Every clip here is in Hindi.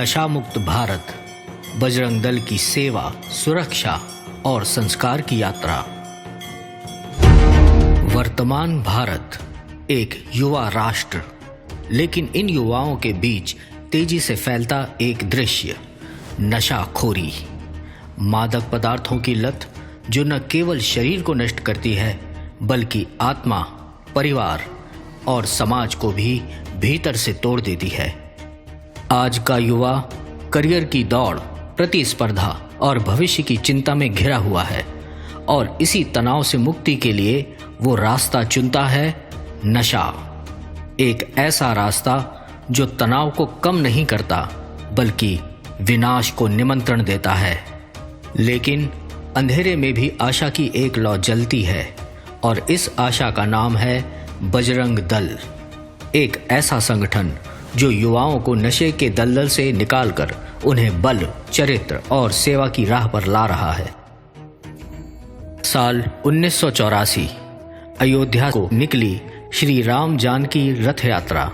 नशा मुक्त भारत, बजरंग दल की सेवा, सुरक्षा और संस्कार की यात्रा। वर्तमान भारत एक युवा राष्ट्र, लेकिन इन युवाओं के बीच तेजी से फैलता एक दृश्य नशाखोरी, मादक पदार्थों की लत जो न केवल शरीर को नष्ट करती है बल्कि आत्मा, परिवार और समाज को भी भीतर से तोड़ देती है। आज का युवा करियर की दौड़, प्रतिस्पर्धा और भविष्य की चिंता में घिरा हुआ है और इसी तनाव से मुक्ति के लिए वो रास्ता चुनता है नशा। एक ऐसा रास्ता जो तनाव को कम नहीं करता बल्कि विनाश को निमंत्रण देता है। लेकिन अंधेरे में भी आशा की एक लौ जलती है और इस आशा का नाम है बजरंग दल, एक ऐसा संगठन जो युवाओं को नशे के दलदल से निकालकर उन्हें बल, चरित्र और सेवा की राह पर ला रहा है। साल 1984 अयोध्या को निकली श्री राम जानकी रथ यात्रा।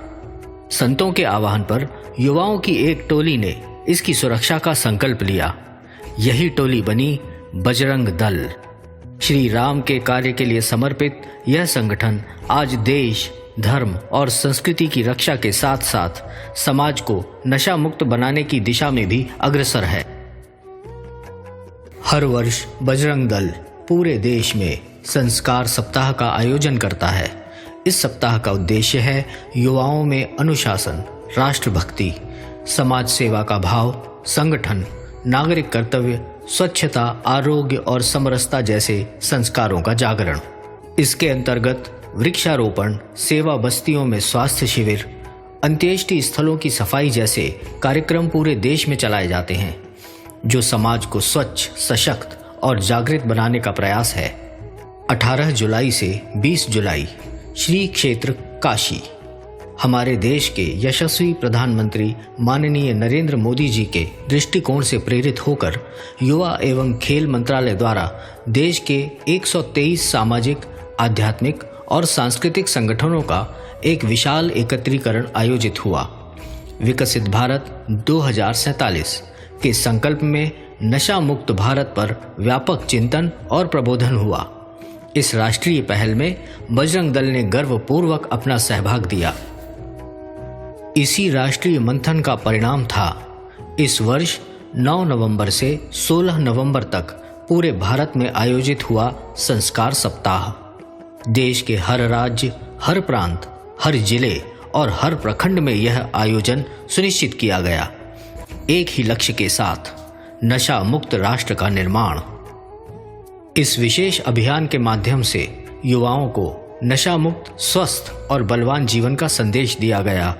संतों के आह्वान पर युवाओं की एक टोली ने इसकी सुरक्षा का संकल्प लिया। यही टोली बनी बजरंग दल। श्री राम के कार्य के लिए समर्पित यह संगठन आज देश, धर्म और संस्कृति की रक्षा के साथ साथ समाज को नशा मुक्त बनाने की दिशा में भी अग्रसर है। हर वर्ष बजरंग दल पूरे देश में संस्कार सप्ताह का आयोजन करता है। इस सप्ताह का उद्देश्य है युवाओं में अनुशासन, राष्ट्रभक्ति, समाज सेवा का भाव, संगठन, नागरिक कर्तव्य, स्वच्छता, आरोग्य और समरसता जैसे संस्कारों का जागरण। इसके अंतर्गत वृक्षारोपण, सेवा बस्तियों में स्वास्थ्य शिविर, अंत्येष्टि स्थलों की सफाई जैसे कार्यक्रम पूरे देश में चलाए जाते हैं, जो समाज को स्वच्छ, सशक्त और जागृत बनाने का प्रयास है। 18 जुलाई से 20 जुलाई श्री क्षेत्र काशी। हमारे देश के यशस्वी प्रधानमंत्री माननीय नरेंद्र मोदी जी के दृष्टिकोण से प्रेरित होकर युवा एवं खेल मंत्रालय द्वारा देश के 123 सामाजिक, आध्यात्मिक और सांस्कृतिक संगठनों का एक विशाल एकत्रीकरण आयोजित हुआ। विकसित भारत 2047 के संकल्प में नशा मुक्त भारत पर व्यापक चिंतन और प्रबोधन हुआ। इस राष्ट्रीय पहल में बजरंग दल ने गर्वपूर्वक अपना सहभाग दिया। इसी राष्ट्रीय मंथन का परिणाम था इस वर्ष 9 नवंबर से 16 नवंबर तक पूरे भारत में आयोजित हुआ संस्कार सप्ताह। देश के हर राज्य, हर प्रांत, हर जिले और हर प्रखंड में यह आयोजन सुनिश्चित किया गया, एक ही लक्ष्य के साथ, नशा मुक्त राष्ट्र का निर्माण। इस विशेष अभियान के माध्यम से युवाओं को नशा मुक्त, स्वस्थ और बलवान जीवन का संदेश दिया गया।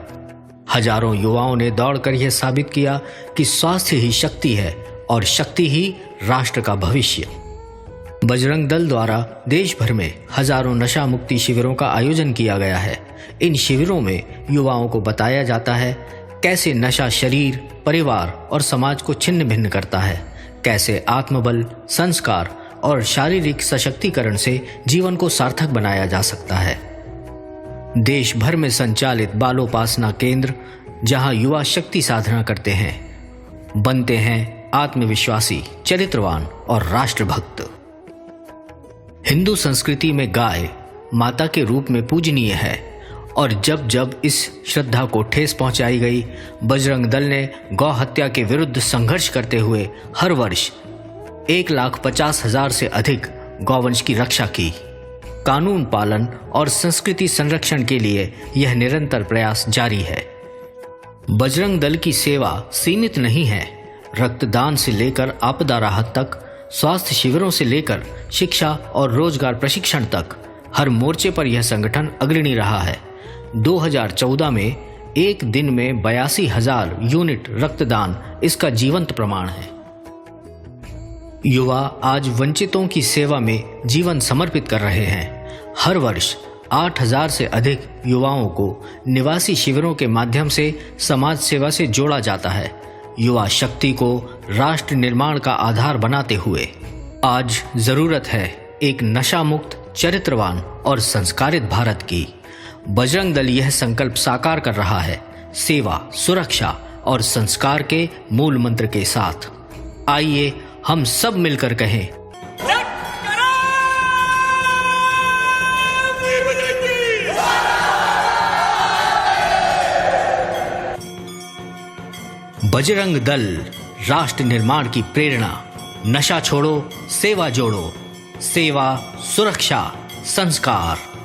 हजारों युवाओं ने दौड़कर यह साबित किया कि स्वास्थ्य ही शक्ति है और शक्ति ही राष्ट्र का भविष्य। बजरंग दल द्वारा देश भर में हजारों नशा मुक्ति शिविरों का आयोजन किया गया है। इन शिविरों में युवाओं को बताया जाता है कैसे नशा शरीर, परिवार और समाज को छिन्न भिन्न करता है, कैसे आत्मबल, संस्कार और शारीरिक सशक्तिकरण से जीवन को सार्थक बनाया जा सकता है। देश भर में संचालित बालोपासना केंद्र, जहां युवा शक्ति साधना करते हैं, बनते हैं आत्मविश्वासी, चरित्रवान और राष्ट्रभक्त। हिंदू संस्कृति में गाय माता के रूप में पूजनीय है और जब जब इस श्रद्धा को ठेस पहुंचाई गई, बजरंग दल ने गौ हत्या के विरुद्ध संघर्ष करते हुए हर वर्ष 1,50,000 से अधिक गौवंश की रक्षा की। कानून पालन और संस्कृति संरक्षण के लिए यह निरंतर प्रयास जारी है। बजरंग दल की सेवा सीमित नहीं है। रक्तदान से लेकर आपदा राहत तक, स्वास्थ्य शिविरों से लेकर शिक्षा और रोजगार प्रशिक्षण तक, हर मोर्चे पर यह संगठन अग्रणी रहा है। 2014 में एक दिन में 82,000 यूनिट रक्तदान इसका जीवंत प्रमाण है। युवा आज वंचितों की सेवा में जीवन समर्पित कर रहे हैं। हर वर्ष 8,000 से अधिक युवाओं को निवासी शिविरों के माध्यम से समाज सेवा से जोड़ा जाता है। युवा शक्ति को राष्ट्र निर्माण का आधार बनाते हुए आज जरूरत है एक नशा मुक्त, चरित्रवान और संस्कारित भारत की। बजरंग दल यह संकल्प साकार कर रहा है। सेवा, सुरक्षा और संस्कार के मूल मंत्र के साथ। आइए हम सब मिलकर कहें, बजरंग दल, राष्ट्र निर्माण की प्रेरणा। नशा छोड़ो, सेवा जोड़ो। सेवा, सुरक्षा, संस्कार।